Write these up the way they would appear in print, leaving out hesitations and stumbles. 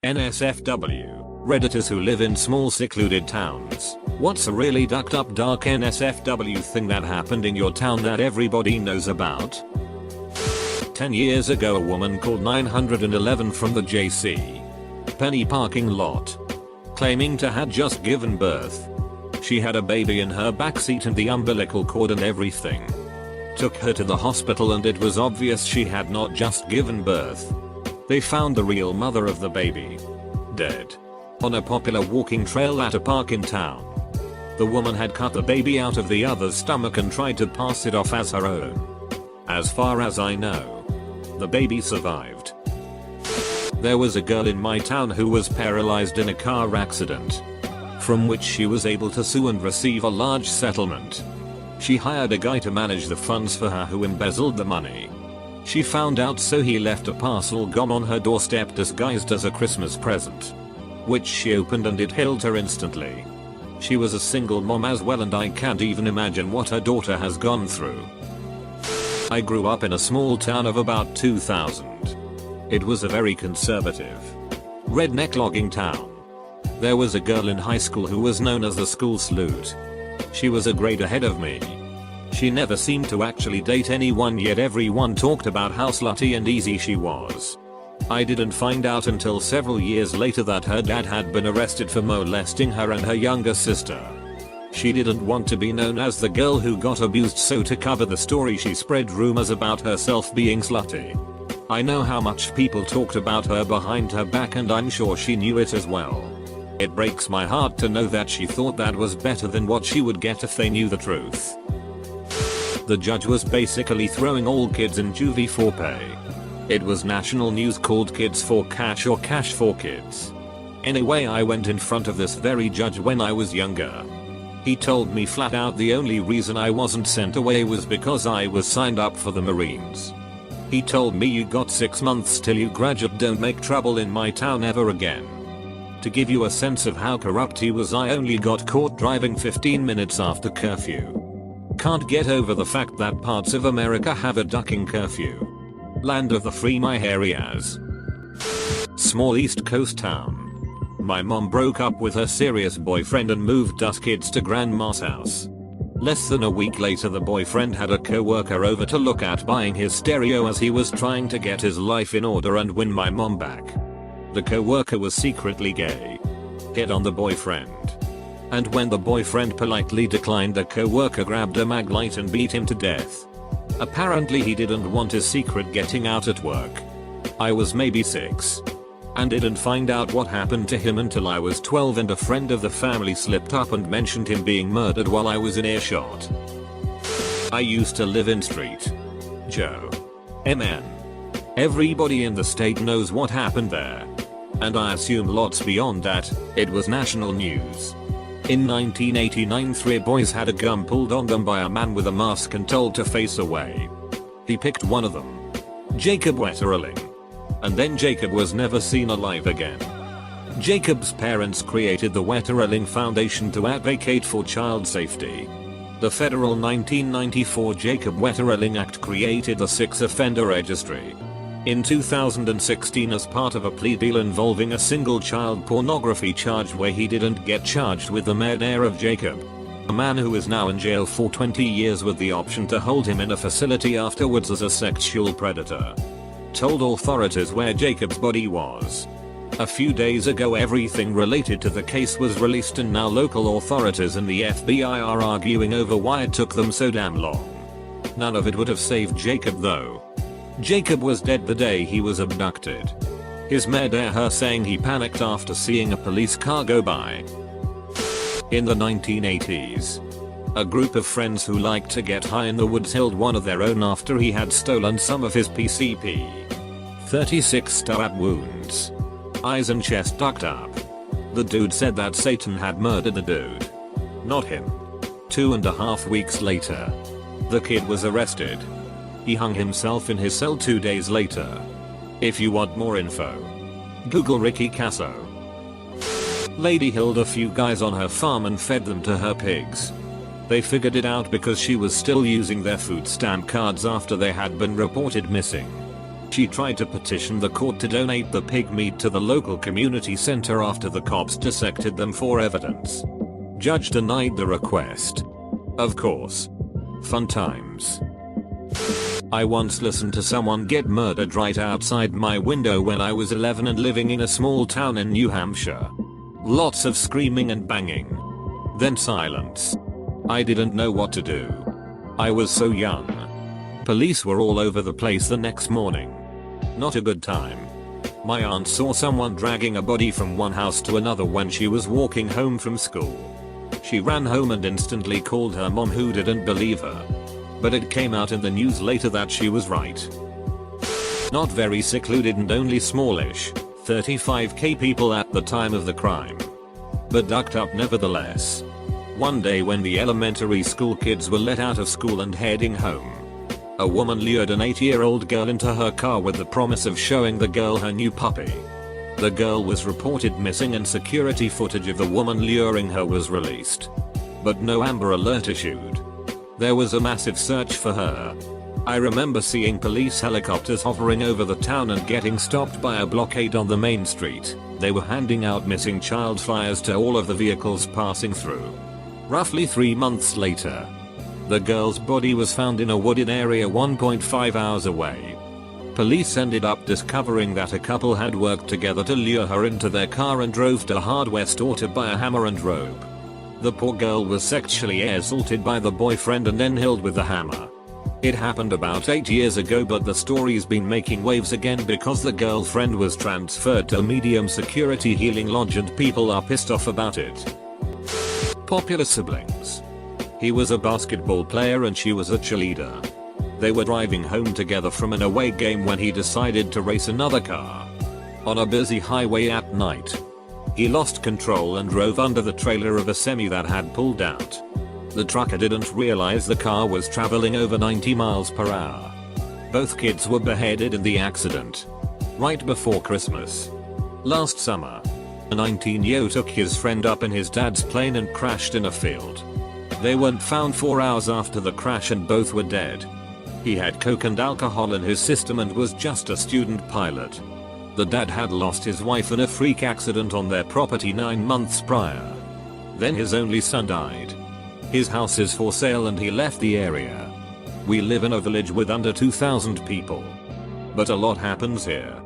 NSFW, Redditors who live in small secluded towns. What's a really ducked up dark NSFW thing that happened in your town that everybody knows about? 10 years ago a woman called 911 from the JC Penny parking lot, claiming to had just given birth. She had a baby in her backseat and the umbilical cord and everything. Took her to the hospital and it was obvious she had not just given birth. They found the real mother of the baby dead on a popular walking trail at a park in town. The woman had cut the baby out of the other's stomach and tried to pass it off as her own. As far as I know, the baby survived. There was a girl in my town who was paralyzed in a car accident, from which she was able to sue and receive a large settlement. She hired a guy to manage the funds for her who embezzled the money. She found out, so he left a parcel gum on her doorstep disguised as a Christmas present, which she opened and it killed her instantly. She was a single mom as well and I can't even imagine what her daughter has gone through. I grew up in a small town of about 2,000. It was a very conservative, redneck logging town. There was a girl in high school who was known as the school slut. She was a grade ahead of me. She never seemed to actually date anyone, yet everyone talked about how slutty and easy she was. I didn't find out until several years later that her dad had been arrested for molesting her and her younger sister. She didn't want to be known as the girl who got abused, so to cover the story she spread rumors about herself being slutty. I know how much people talked about her behind her back and I'm sure she knew it as well. It breaks my heart to know that she thought that was better than what she would get if they knew the truth. The judge was basically throwing all kids in juvie for pay. It was national news, called Kids for Cash or Cash for Kids. Anyway, I went in front of this very judge when I was younger. He told me flat out the only reason I wasn't sent away was because I was signed up for the Marines. He told me, you got 6 months till you graduate, don't make trouble in my town ever again. To give you a sense of how corrupt he was, I only got caught driving 15 minutes after curfew. Can't get over the fact that parts of America have a ducking curfew. Land of the free, my areas. Small East Coast town. My mom broke up with her serious boyfriend and moved us kids to grandma's house. Less than a week later the boyfriend had a co-worker over to look at buying his stereo as he was trying to get his life in order and win my mom back. The co-worker was secretly gay. Hit on the boyfriend. And when the boyfriend politely declined, the co-worker grabbed a mag light and beat him to death. Apparently he didn't want his secret getting out at work. I was maybe 6. And didn't find out what happened to him until I was 12 and a friend of the family slipped up and mentioned him being murdered while I was in earshot. I used to live in Street Joe. MN. Everybody in the state knows what happened there. And I assume lots beyond that. It was national news. In 1989 3 boys had a gun pulled on them by a man with a mask and told to face away. He picked one of them, Jacob Wetterling. And then Jacob was never seen alive again. Jacob's parents created the Wetterling Foundation to advocate for child safety. The federal 1994 Jacob Wetterling Act created the Sex Offender Registry. In 2016, as part of a plea deal involving a single child pornography charge where he didn't get charged with the murder of Jacob, a man who is now in jail for 20 years with the option to hold him in a facility afterwards as a sexual predator, told authorities where Jacob's body was. A few days ago everything related to the case was released and now local authorities and the FBI are arguing over why it took them so damn long. None of it would have saved Jacob though. Jacob was dead the day he was abducted. His murderer saying he panicked after seeing a police car go by. In the 1980s, a group of friends who liked to get high in the woods held one of their own after he had stolen some of his PCP. 36 stab wounds. Eyes and chest tucked up. The dude said that Satan had murdered the dude, not him. 2.5 weeks later, the kid was arrested. He hung himself in his cell 2 days later. If you want more info, Google Ricky Casso. Lady held a few guys on her farm and fed them to her pigs. They figured it out because she was still using their food stamp cards after they had been reported missing. She tried to petition the court to donate the pig meat to the local community center after the cops dissected them for evidence. Judge denied the request. Of course. Fun times. I once listened to someone get murdered right outside my window when I was 11 and living in a small town in New Hampshire. Lots of screaming and banging. Then silence. I didn't know what to do. I was so young. Police were all over the place the next morning. Not a good time. My aunt saw someone dragging a body from one house to another when she was walking home from school. She ran home and instantly called her mom, who didn't believe her. But it came out in the news later that she was right. Not very secluded and only smallish, 35k people at the time of the crime. But ducked up nevertheless. One day when the elementary school kids were let out of school and heading home, a woman lured an 8-year-old girl into her car with the promise of showing the girl her new puppy. The girl was reported missing and security footage of the woman luring her was released. But no Amber Alert issued. There was a massive search for her. I remember seeing police helicopters hovering over the town and getting stopped by a blockade on the main street. They were handing out missing child flyers to all of the vehicles passing through. Roughly 3 months later, the girl's body was found in a wooded area 1.5 hours away. Police ended up discovering that a couple had worked together to lure her into their car and drove to a hardware store to buy a hammer and rope. The poor girl was sexually assaulted by the boyfriend and then killed with the hammer. It happened about 8 years ago, but the story's been making waves again because the girlfriend was transferred to a medium security healing lodge and people are pissed off about it. Popular siblings. He was a basketball player and she was a cheerleader. They were driving home together from an away game when he decided to race another car. On a busy highway at night, he lost control and drove under the trailer of a semi that had pulled out. The trucker didn't realize the car was traveling over 90 miles per hour. Both kids were beheaded in the accident. Right before Christmas. Last summer, a 19-year-old took his friend up in his dad's plane and crashed in a field. They weren't found 4 hours after the crash and both were dead. He had coke and alcohol in his system and was just a student pilot. The dad had lost his wife in a freak accident on their property 9 months prior. Then his only son died. His house is for sale and he left the area. We live in a village with under 2,000 people. But a lot happens here.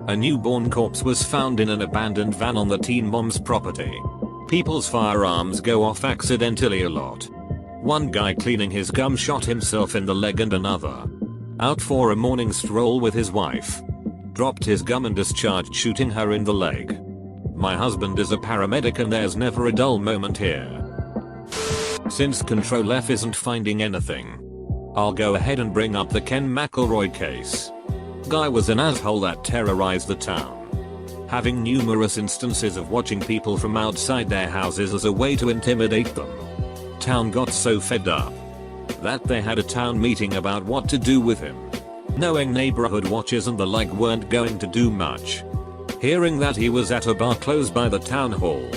A newborn corpse was found in an abandoned van on the teen mom's property. People's firearms go off accidentally a lot. One guy cleaning his gum shot himself in the leg and another, out for a morning stroll with his wife, dropped his gum and discharged, shooting her in the leg. My husband is a paramedic and there's never a dull moment here. Since Control F isn't finding anything, I'll go ahead and bring up the Ken McElroy case. Guy was an asshole that terrorized the town, having numerous instances of watching people from outside their houses as a way to intimidate them. Town got so fed up that they had a town meeting about what to do with him. Knowing neighborhood watches and the like weren't going to do much. Hearing that he was at a bar close by the town hall,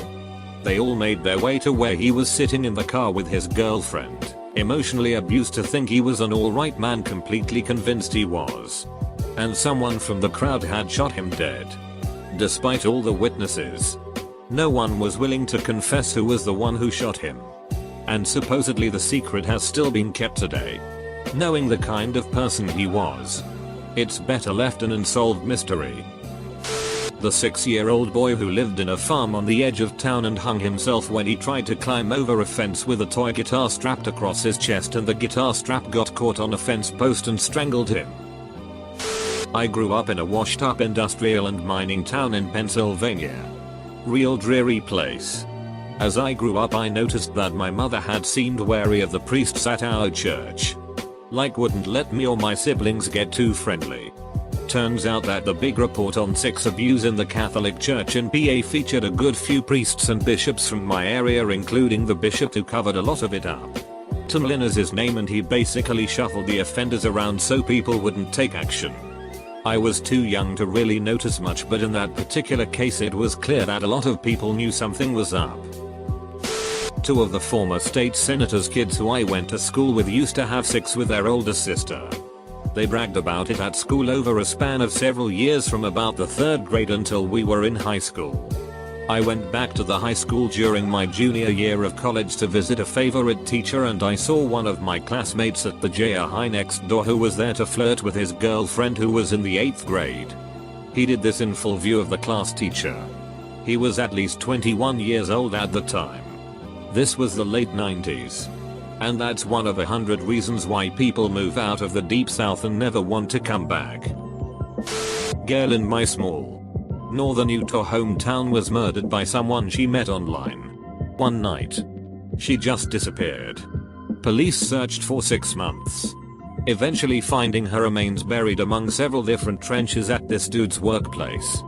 they all made their way to where he was sitting in the car with his girlfriend, emotionally abused to think he was an alright man, completely convinced he was. And someone from the crowd had shot him dead. Despite all the witnesses, no one was willing to confess who was the one who shot him. And supposedly the secret has still been kept today. Knowing the kind of person he was, it's better left an unsolved mystery. The 6-year-old boy who lived in a farm on the edge of town and hung himself when he tried to climb over a fence with a toy guitar strapped across his chest, and the guitar strap got caught on a fence post and strangled him. I grew up in a washed up industrial and mining town in Pennsylvania. Real dreary place. As I grew up, I noticed that my mother had seemed wary of the priests at our church. Like wouldn't let me or my siblings get too friendly. Turns out that the big report on sex abuse in the Catholic Church in PA featured a good few priests and bishops from my area, including the bishop who covered a lot of it up. Tim Lynn is his name, and he basically shuffled the offenders around so people wouldn't take action. I was too young to really notice much, but in that particular case it was clear that a lot of people knew something was up. 2 of the former state senator's kids who I went to school with used to have sex with their older sister. They bragged about it at school over a span of several years from about the 3rd grade until we were in high school. I went back to the high school during my junior year of college to visit a favorite teacher, and I saw one of my classmates at the junior high next door who was there to flirt with his girlfriend who was in the 8th grade. He did this in full view of the class teacher. He was at least 21 years old at the time. This was the late 90s. And that's one of 100 reasons why people move out of the deep south and never want to come back. Girl in my small northern Utah hometown was murdered by someone she met online. One night, she just disappeared. Police searched for 6 months, eventually finding her remains buried among several different trenches at this dude's workplace.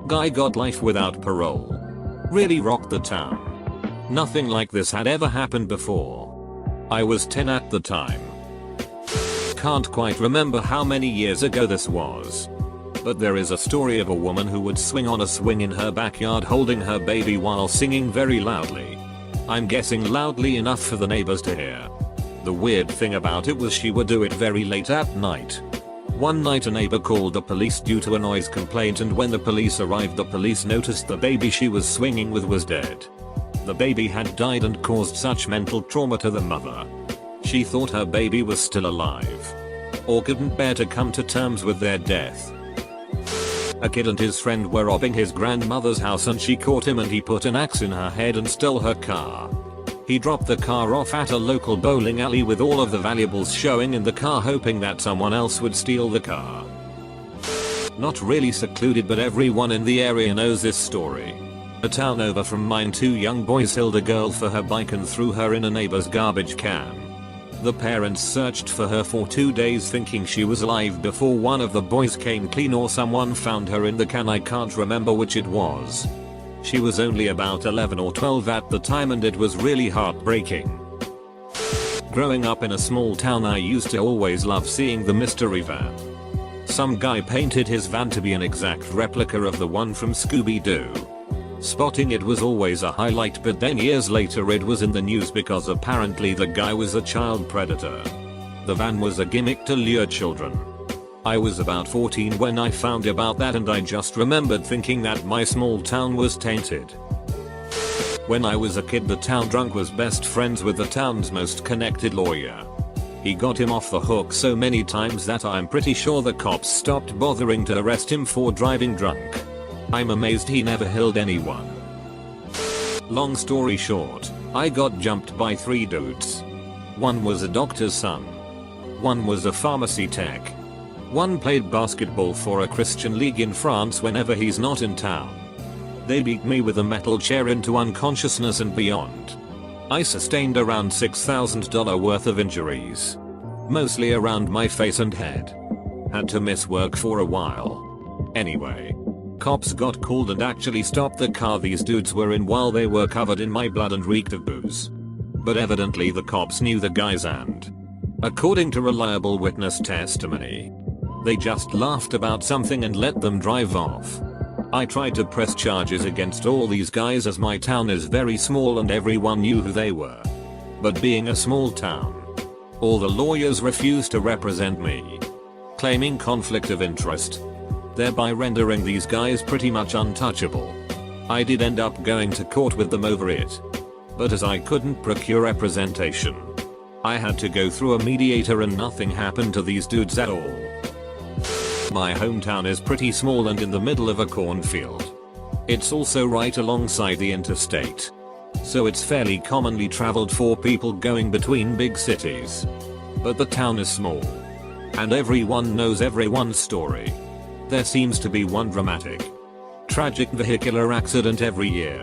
Guy got life without parole. Really rocked the town. Nothing like this had ever happened before. I was 10 at the time. Can't quite remember how many years ago this was. But there is a story of a woman who would swing on a swing in her backyard holding her baby while singing very loudly. I'm guessing loudly enough for the neighbors to hear. The weird thing about it was she would do it very late at night. One night a neighbor called the police due to a noise complaint, and when the police arrived the police noticed the baby she was swinging with was dead. The baby had died and caused such mental trauma to the mother. She thought her baby was still alive, or couldn't bear to come to terms with their death. A kid and his friend were robbing his grandmother's house and she caught him, and he put an axe in her head and stole her car. He dropped the car off at a local bowling alley with all of the valuables showing in the car, hoping that someone else would steal the car. Not really secluded, but everyone in the area knows this story. A town over from mine, 2 young boys held a girl for her bike and threw her in a neighbor's garbage can. The parents searched for her for 2 days thinking she was alive before one of the boys came clean or someone found her in the can. I can't remember which it was. She was only about 11 or 12 at the time, and it was really heartbreaking. Growing up in a small town, I used to always love seeing the mystery van. Some guy painted his van to be an exact replica of the one from Scooby-Doo. Spotting it was always a highlight, but then years later it was in the news because apparently the guy was a child predator. The van was a gimmick to lure children. I was about 14 when I found about that, and I just remembered thinking that my small town was tainted. When I was a kid, the town drunk was best friends with the town's most connected lawyer. He got him off the hook so many times that I'm pretty sure the cops stopped bothering to arrest him for driving drunk. I'm amazed he never held anyone. Long story short, I got jumped by 3 dudes. One was a doctor's son. One was a pharmacy tech. One played basketball for a Christian league in France whenever he's not in town. They beat me with a metal chair into unconsciousness and beyond. I sustained around $6,000 worth of injuries, mostly around my face and head. Had to miss work for a while. Anyway, cops got called and actually stopped the car these dudes were in while they were covered in my blood and reeked of booze. But evidently the cops knew the guys, and according to reliable witness testimony, they just laughed about something and let them drive off. I tried to press charges against all these guys as my town is very small and everyone knew who they were. But being a small town, all the lawyers refused to represent me, claiming conflict of interest, thereby rendering these guys pretty much untouchable. I did end up going to court with them over it, but as I couldn't procure representation, I had to go through a mediator and nothing happened to these dudes at all. My hometown is pretty small and in the middle of a cornfield. It's also right alongside the interstate, so it's fairly commonly traveled for people going between big cities. But the town is small, and everyone knows everyone's story. There seems to be one dramatic, tragic vehicular accident every year,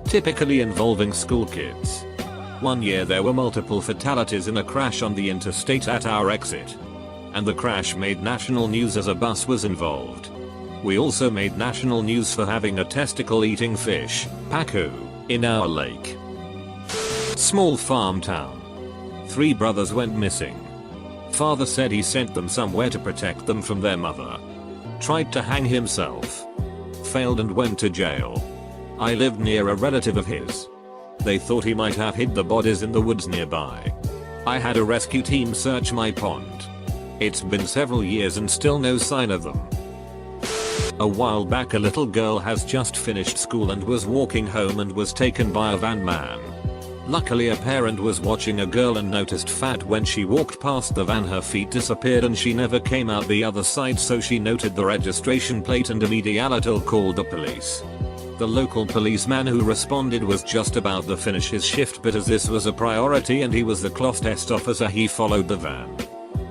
typically involving school kids. One year there were multiple fatalities in a crash on the interstate at our exit, and the crash made national news as a bus was involved. We also made national news for having a testicle-eating fish, pacu, in our lake. Small farm town. 3 brothers went missing. Father said he sent them somewhere to protect them from their mother. Tried to hang himself. Failed and went to jail. I lived near a relative of his. They thought he might have hid the bodies in the woods nearby. I had a rescue team search my pond. It's been several years and still no sign of them. A while back a little girl has just finished school and was walking home and was taken by a van man. Luckily a parent was watching a girl and noticed fat when she walked past the van her feet disappeared and she never came out the other side, so she noted the registration plate and immediately called the police. The local policeman who responded was just about to finish his shift, but as this was a priority and he was the cloth test officer, he followed the van.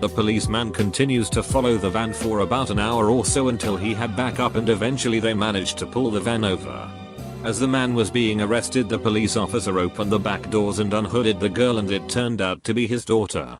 The policeman continues to follow the van for about an hour or so until he had backup, and eventually they managed to pull the van over. As the man was being arrested, the police officer opened the back doors and unhooded the girl, and it turned out to be his daughter.